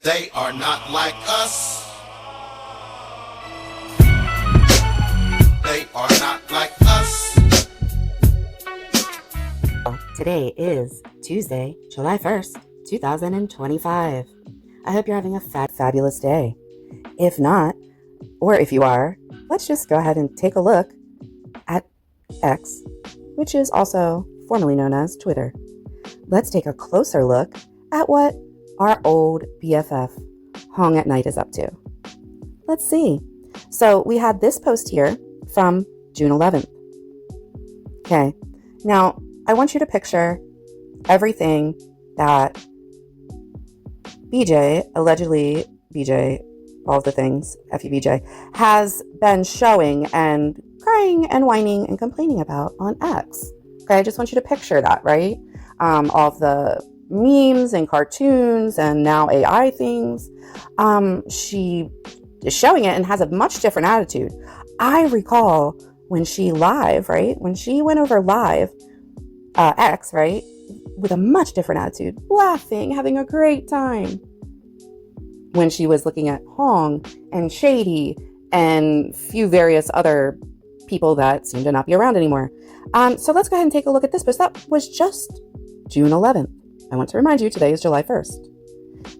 They are not like us. They are not like us. Today is Tuesday, July 1st, 2025. I hope you're having a fabulous day. If not, or if you are, let's just go ahead and take a look at X, which is also formerly known as Twitter. Let's take a closer look at what our old BFF Hong at Night is up to. Let's see. So we had this post here from June 11th. Okay, now I want you to picture everything that BJ, allegedly BJ, all of the things, FUBJ, has been showing and crying and whining and complaining about on X. Okay, I just want you to picture that, right? All of the memes and cartoons and now AI things. She is showing it and has a much different attitude. I recall when she live, right? When she went over live, X, right? With a much different attitude, laughing, having a great time. When she was looking at Hong and Shady and few various other people that seem to not be around anymore. So let's go ahead and take a look at this post. That was just June 11th. I want to remind you, today is July 1st.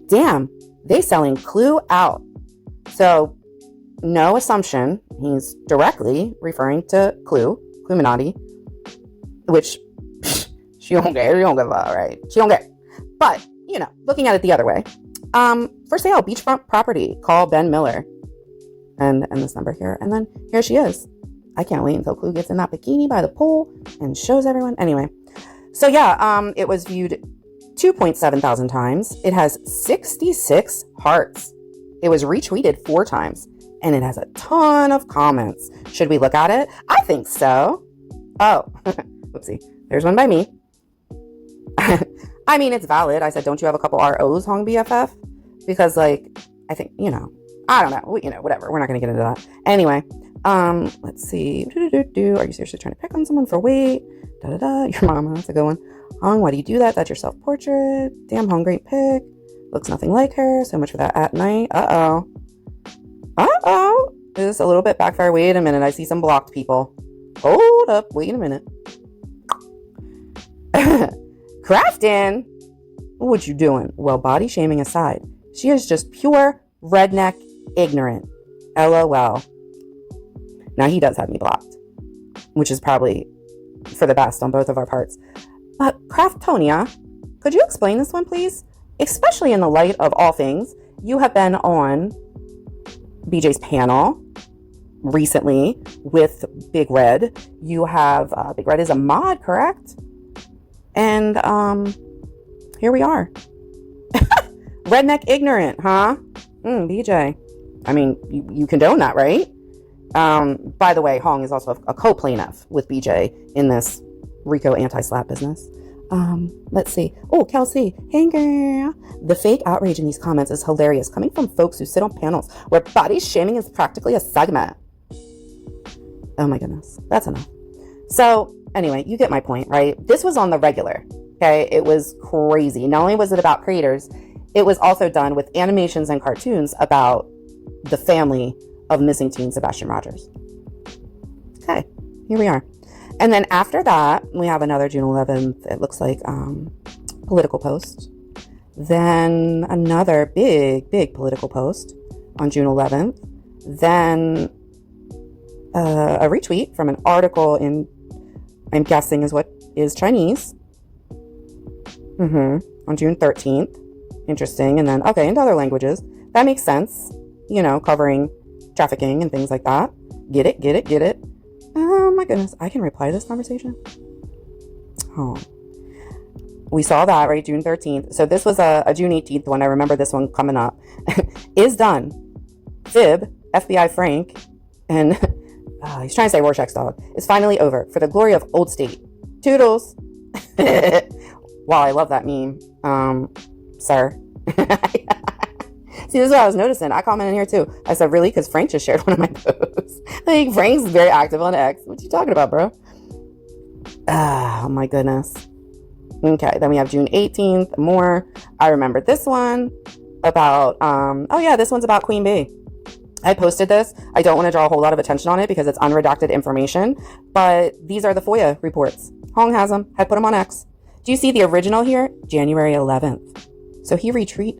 Damn, they selling Clue out. So no assumption, he's directly referring to Cluminati, which she don't get, you don't give a right? She don't get. But, you know, looking at it the other way. For sale, beachfront property, call Ben Miller. And this number here. And then here she is. I can't wait until Clue gets in that bikini by the pool and shows everyone. Anyway. So yeah, it was viewed 2.7 thousand times. It has 66 hearts. It was retweeted 4 times. And it has a ton of comments. Should we look at it? I think so. Oh, whoopsie. There's one by me. I mean, it's valid. I said, don't you have a couple ROs, Hong BFF? Because, like, I think, you know, I don't know. You know, whatever. We're not going to get into that. Anyway, let's see. Are you seriously trying to pick on someone for weight? Your mama. That's a good one. Hong, why do you do that? That's your self-portrait. Damn, Hong, great pic. Looks nothing like her. So much for that at night. Uh-oh. Is this a little bit backfire? Wait a minute. I see some blocked people. Hold up. Wait a minute. Crafton, what you doing? Well, body shaming aside, she is just pure redneck ignorant. LOL. Now he does have me blocked, which is probably for the best on both of our parts. But Craftonia, could you explain this one, please? Especially in the light of all things, you have been on BJ's panel recently with Big Red. You have Big Red is a mod, correct? And here we are. Redneck ignorant, huh? BJ. I mean, you condone that, right? By the way, Hong is also a co-plaintiff with BJ in this RICO anti-slap business. Let's see. Oh, Kelsey. Hey, girl. The fake outrage in these comments is hilarious, coming from folks who sit on panels where body shaming is practically a segment. Oh my goodness. That's enough. So anyway, you get my point, right? This was on the regular, okay? It was crazy. Not only was it about creators, it was also done with animations and cartoons about the family of missing teen Sebastian Rogers. Okay, here we are. And then after that, we have another June 11th, it looks like, political post. Then another big political post on June 11th. Then a retweet from an article in, I'm guessing is what is Chinese. On June 13th. Interesting. And then, okay, into other languages. That makes sense. You know, covering trafficking and things like that. Get it. Oh my goodness. I can reply to this conversation. Oh. We saw that, right? June 13th. So this was a June 18th one. I remember this one coming up. Is done. Fib, FBI Frank, and he's trying to say Rorschach's dog, is finally over for the glory of Old State. Toodles. Wow, I love that meme. Sir. See, this is what I was noticing. I commented in here too. I said, really? Because Frank just shared one of my posts. Like, Frank's very active on X. What you talking about, bro? Oh, my goodness. Okay, then we have June 18th. More. I remember this one. about, oh yeah, this one's about Queen Bee. I posted this. I don't want to draw a whole lot of attention on it because it's unredacted information, but these are the FOIA reports. Hong has them, had put them on X. Do you see the original here? January 11th. So he retweeted,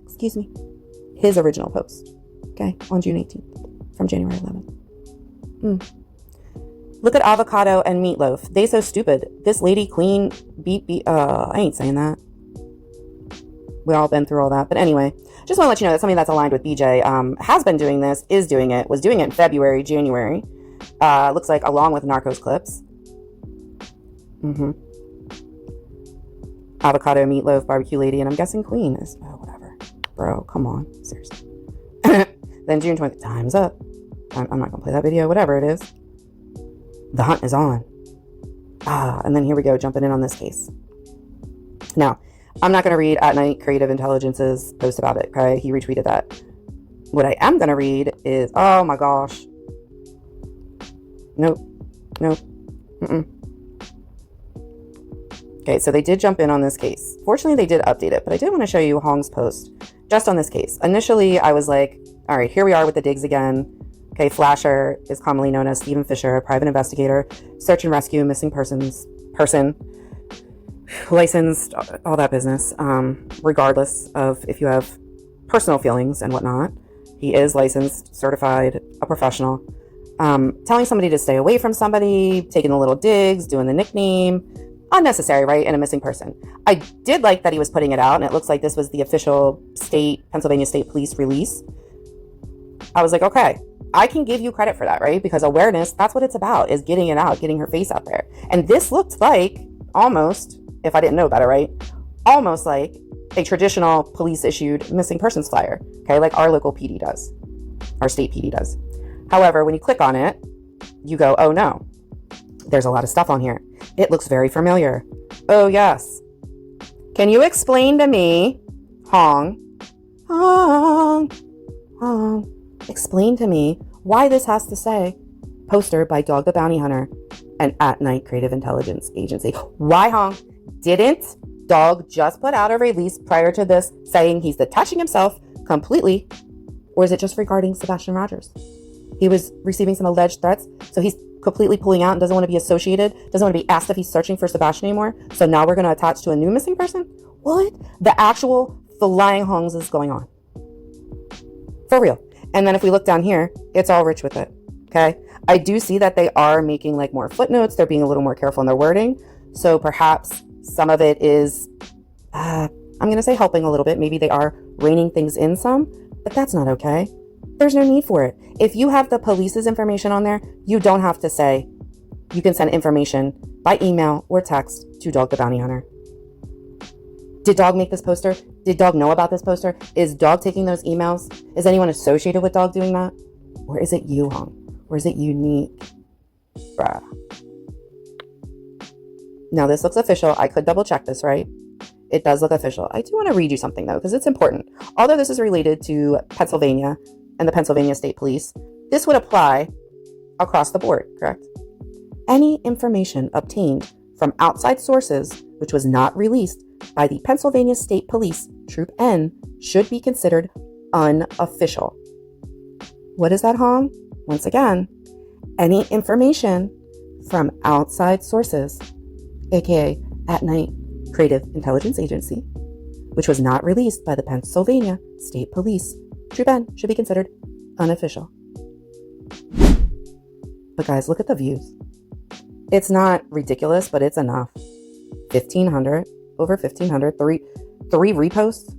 excuse me, his original post, okay, on June 18th from January 11th. Look at avocado and meatloaf. They so stupid. This lady queen beat, I ain't saying that. We all been through all that. But anyway, just want to let you know that something that's aligned with BJ has been doing this, is doing it, was doing it in February, January. Looks like along with Narcos clips. Avocado, meatloaf, barbecue lady, and I'm guessing queen is, oh, whatever. Bro, come on. Seriously. Then June 20th, time's up. I'm not going to play that video, whatever it is. The hunt is on. And then here we go, jumping in on this case. Now, I'm not going to read At Night Creative Intelligence's post about it, okay? He retweeted that. What I am going to read is, oh my gosh. Nope. Okay, so they did jump in on this case. Fortunately, they did update it, but I did want to show you Hong's post just on this case. Initially, I was like, all right, here we are with the digs again. Okay, Flasher is commonly known as Stephen Fisher, a private investigator, search and rescue, missing person, licensed, all that business, regardless of if you have personal feelings and whatnot. He is licensed, certified, a professional. Telling somebody to stay away from somebody, taking the little digs, doing the nickname, unnecessary, right, in a missing person. I did like that he was putting it out, and it looks like this was the official Pennsylvania State Police release. I was like, okay, I can give you credit for that, right? Because awareness, that's what it's about, is getting it out, getting her face out there. And this looked like almost, if I didn't know better, right? Almost like a traditional police issued missing persons flyer, okay? Like our local PD does, our state PD does. However, when you click on it, you go, oh no, there's a lot of stuff on here. It looks very familiar. Oh yes. Can you explain to me, Hong, explain to me why this has to say poster by Dog the Bounty Hunter and At Night Creative Intelligence Agency? Why, Hong, didn't Dog just put out a release prior to this saying he's detaching himself completely? Or is it just regarding Sebastian Rogers? He was receiving some alleged threats, so he's completely pulling out and doesn't want to be associated, doesn't want to be asked if he's searching for Sebastian anymore. So now we're going to attach to a new missing person? What? The actual flying hongs is going on. For real. And then if we look down here, it's all rich with it. Okay. I do see that they are making like more footnotes. They're being a little more careful in their wording. So perhaps some of it is, I'm going to say helping a little bit. Maybe they are reining things in some, but that's not okay. There's no need for it. If you have the police's information on there, you don't have to say, you can send information by email or text to Dog the Bounty Hunter. Did Dog make this poster? Did Dog know about this poster? Is Dog taking those emails? Is anyone associated with Dog doing that? Or is it you, Hong? Or is it unique? Bruh. Now this looks official. I could double check this, right? It does look official. I do want to read you something though, because it's important. Although this is related to Pennsylvania and the Pennsylvania State Police, this would apply across the board, correct? Any information obtained from outside sources which was not released by the Pennsylvania State Police, Troop N, should be considered unofficial. What is that, Hong? Once again, any information from outside sources, aka At Night Creative Intelligence Agency, which was not released by the Pennsylvania State Police, Troop N, should be considered unofficial. But guys, look at the views. It's not ridiculous, but it's enough. 1,500, over 1,500, three reposts,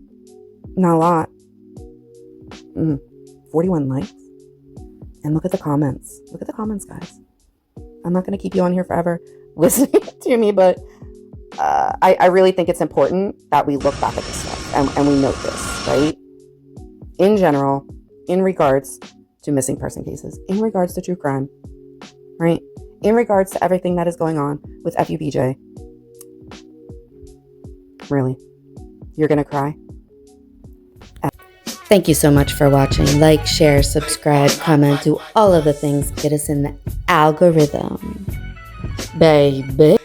not a lot. 41 likes. And look at the comments. Look at the comments, guys. I'm not going to keep you on here forever listening to me, but I really think it's important that we look back at this stuff and we note this, right? In general, in regards to missing person cases, in regards to true crime, right? In regards to everything that is going on with FUBJ. Really? You're going to cry? Thank you so much for watching. Like, share, subscribe, comment, do all of the things. Get us in the algorithm. Baby.